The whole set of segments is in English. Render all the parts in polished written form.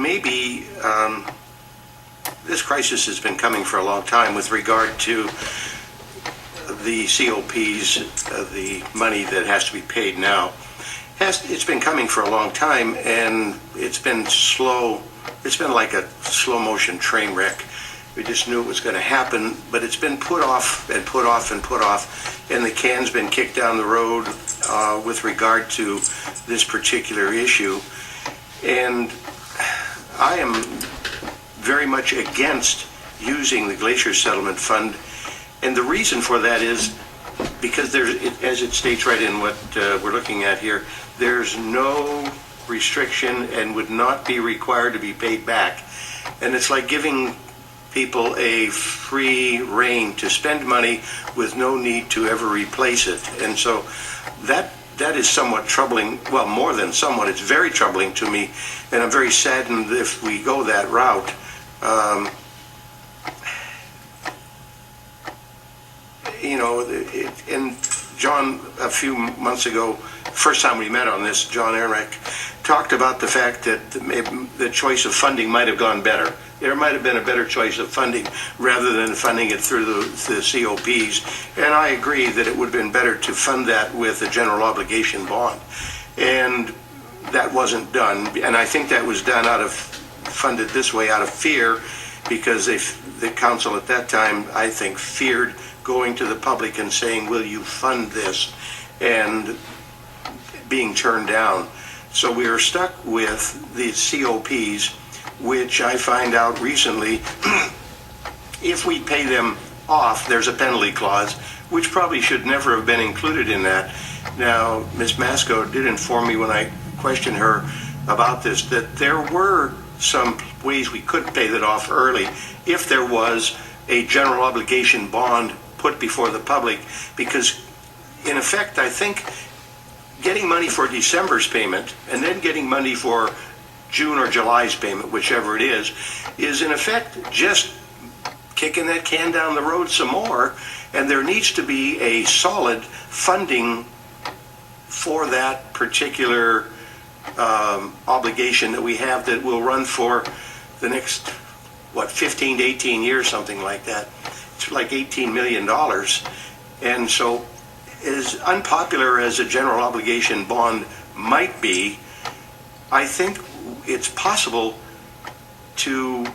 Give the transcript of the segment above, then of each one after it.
maybe this crisis has been coming for a long time with regard to the COPs, the money that has to be paid now. It's been coming for a long time, and it's been slow. It's been like a slow motion train wreck. We just knew it was going to happen, but it's been put off and put off and put off, and the can's been kicked down the road with regard to this particular issue. And I am very much against using the Glacier Settlement Fund, and the reason for that is because there's, as it states right in what we're looking at here, there's no restriction and would not be required to be paid back. And it's like giving people a free rein to spend money with no need to ever replace it. And so that is somewhat troubling. Well, more than somewhat, it's very troubling to me, and I'm very saddened if we go that route. You know, and John, a few months ago, first time we met on this, John Ehrenreich talked about the fact that the choice of funding might have gone better. There might have been a better choice of funding rather than funding it through the COPs. And I agree that it would have been better to fund that with a general obligation bond. And that wasn't done. And I think that was done funded this way out of fear, because the council at that time, I think, feared going to the public and saying, will you fund this? And being turned down. So we are stuck with the COPs, which I find out recently, if we pay them off, there's a penalty clause, which probably should never have been included in that. Now, Ms. Masco did inform me when I questioned her about this, that there were some ways we could pay that off early if there was a general obligation bond put before the public, because in effect, I think getting money for December's payment and then getting money for June or July's payment, whichever it is in effect just kicking that can down the road some more, and there needs to be a solid funding for that particular obligation that we have that will run for the next, 15 to 18 years, something like that. It's like $18 million. And so, as unpopular as a general obligation bond might be, I think it's possible to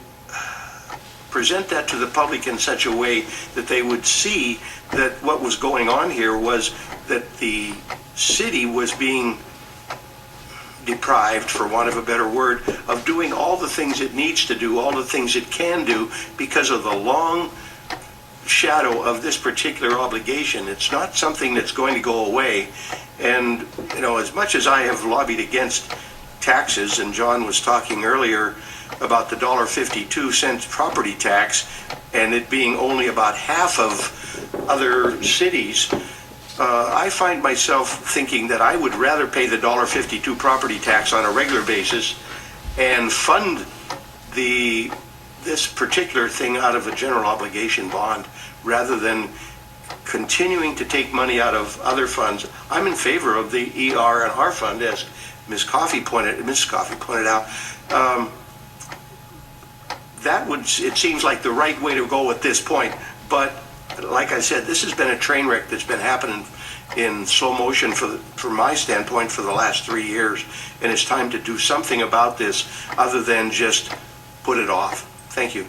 present that to the public in such a way that they would see that what was going on here was that the city was being deprived, for want of a better word, of doing all the things it needs to do, all the things it can do, because of the long shadow of this particular obligation. It's not something that's going to go away. And, you know, as much as I have lobbied against taxes, and John was talking earlier about the $1.52 property tax, and it being only about half of other cities, I find myself thinking that I would rather pay the $1.52 property tax on a regular basis and fund this particular thing out of a general obligation bond, rather than continuing to take money out of other funds. I'm in favor of the ER&R fund, as Ms. Coffey pointed out. It seems like the right way to go at this point, but like I said, this has been a train wreck that's been happening in slow motion from my standpoint for the last 3 years, and it's time to do something about this other than just put it off. Thank you.